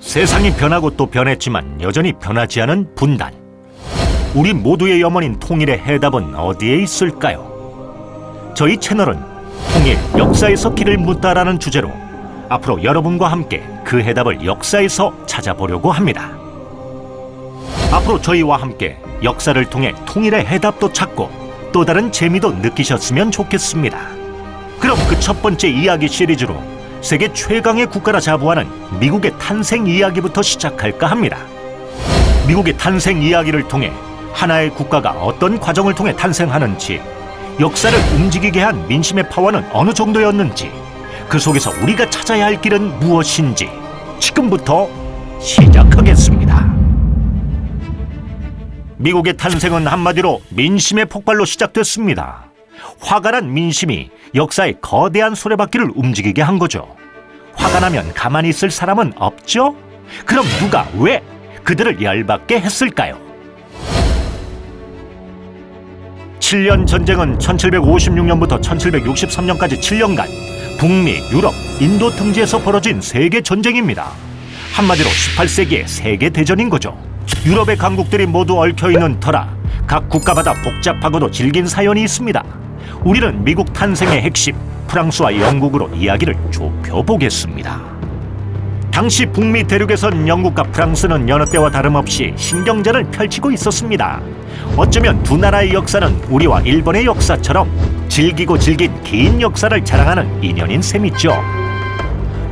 세상이 변하고 또 변했지만 여전히 변하지 않은 분단. 우리 모두의 염원인 통일의 해답은 어디에 있을까요? 저희 채널은 통일, 역사에서 길을 묻다라는 주제로 앞으로 여러분과 함께 그 해답을 역사에서 찾아보려고 합니다. 앞으로 저희와 함께 역사를 통해 통일의 해답도 찾고 또 다른 재미도 느끼셨으면 좋겠습니다. 그럼 그 첫 번째 이야기 시리즈로 세계 최강의 국가라 자부하는 미국의 탄생 이야기부터 시작할까 합니다. 미국의 탄생 이야기를 통해 하나의 국가가 어떤 과정을 통해 탄생하는지, 역사를 움직이게 한 민심의 파워는 어느 정도였는지, 그 속에서 우리가 찾아야 할 길은 무엇인지 지금부터 시작하겠습니다. 미국의 탄생은 한마디로 민심의 폭발로 시작됐습니다. 화가 난 민심이 역사의 거대한 수레바퀴를 움직이게 한 거죠. 화가 나면 가만히 있을 사람은 없죠? 그럼 누가 왜 그들을 열받게 했을까요? 7년 전쟁은 1756년부터 1763년까지 7년간 북미, 유럽, 인도 등지에서 벌어진 세계 전쟁입니다. 한마디로 18세기의 세계 대전인 거죠. 유럽의 강국들이 모두 얽혀있는 터라 각 국가마다 복잡하고도 질긴 사연이 있습니다. 우리는 미국 탄생의 핵심, 프랑스와 영국으로 이야기를 좁혀보겠습니다. 당시 북미 대륙에선 영국과 프랑스는 여느 때와 다름없이 신경전을 펼치고 있었습니다. 어쩌면 두 나라의 역사는 우리와 일본의 역사처럼 질기고 질긴 긴 역사를 자랑하는 인연인 셈이죠.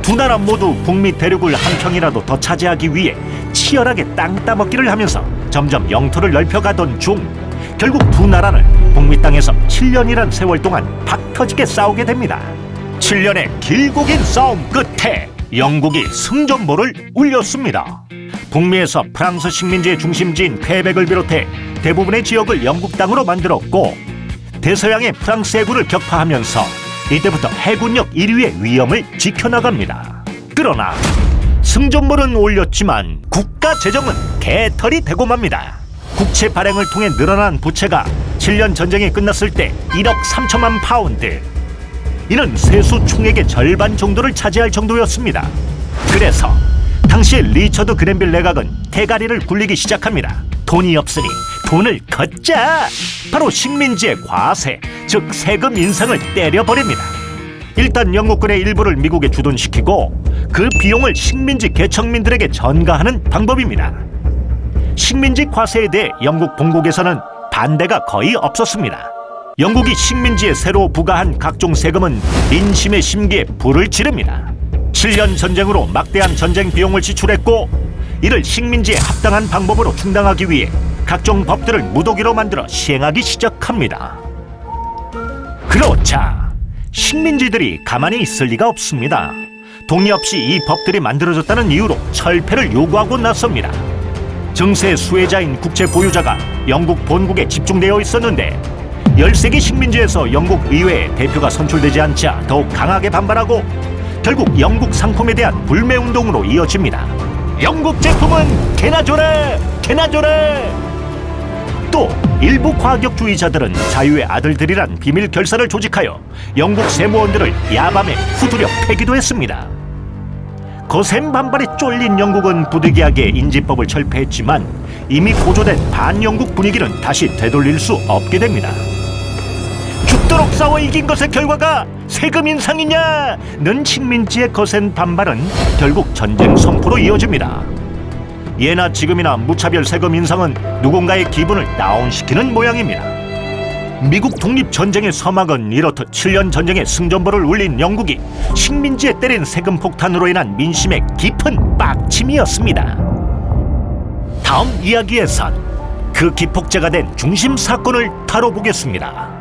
두 나라 모두 북미 대륙을 한 평이라도 더 차지하기 위해 치열하게 땅 따먹기를 하면서 점점 영토를 넓혀가던 중 결국 두 나라는 북미 땅에서 7년이란 세월 동안 박터지게 싸우게 됩니다. 7년의 길고 긴 싸움 끝에 영국이 승전보를 울렸습니다. 북미에서 프랑스 식민지의 중심지인 퀘벡을 비롯해 대부분의 지역을 영국 땅으로 만들었고, 대서양의 프랑스 해군을 격파하면서 이때부터 해군력 1위의 위엄을 지켜나갑니다. 그러나 승전보는 올렸지만 국가 재정은 개털이 되고 맙니다. 국채 발행을 통해 늘어난 부채가 7년 전쟁이 끝났을 때 1억 3천만 파운드, 이는 세수 총액의 절반 정도를 차지할 정도였습니다. 그래서 당시 리처드 그랜빌 내각은 대가리를 굴리기 시작합니다. 돈이 없으니 돈을 걷자! 바로 식민지의 과세, 즉 세금 인상을 때려버립니다. 일단 영국군의 일부를 미국에 주둔시키고 그 비용을 식민지 개척민들에게 전가하는 방법입니다. 식민지 과세에 대해 영국 본국에서는 반대가 거의 없었습니다. 영국이 식민지에 새로 부과한 각종 세금은 민심의 심기에 불을 지릅니다. 7년 전쟁으로 막대한 전쟁 비용을 지출했고, 이를 식민지에 합당한 방법으로 충당하기 위해 각종 법들을 무더기로 만들어 시행하기 시작합니다. 그렇자 식민지들이 가만히 있을 리가 없습니다. 동의 없이 이 법들이 만들어졌다는 이유로 철폐를 요구하고 나섭니다. 증세 수혜자인 국채 보유자가 영국 본국에 집중되어 있었는데 13개 식민지에서 영국 의회에 대표가 선출되지 않자 더욱 강하게 반발하고 결국 영국 상품에 대한 불매운동으로 이어집니다. 영국 제품은 개나 줘라! 개나 줘라! 또 일부 과격주의자들은 자유의 아들들이란 비밀 결사를 조직하여 영국 세무원들을 야밤에 후두려 패기도 했습니다. 거센 반발에 쫄린 영국은 부득이하게 인지법을 철폐했지만 이미 고조된 반영국 분위기는 다시 되돌릴 수 없게 됩니다. 죽도록 싸워 이긴 것의 결과가 세금 인상이냐는 식민지의 거센 반발은 결국 전쟁 선포로 이어집니다. 예나 지금이나 무차별 세금 인상은 누군가의 기분을 다운시키는 모양입니다. 미국 독립전쟁의 서막은 이렇듯 7년 전쟁의 승전보를 울린 영국이 식민지에 때린 세금 폭탄으로 인한 민심의 깊은 빡침이었습니다. 다음 이야기에선 그 기폭제가 된 중심 사건을 다뤄보겠습니다.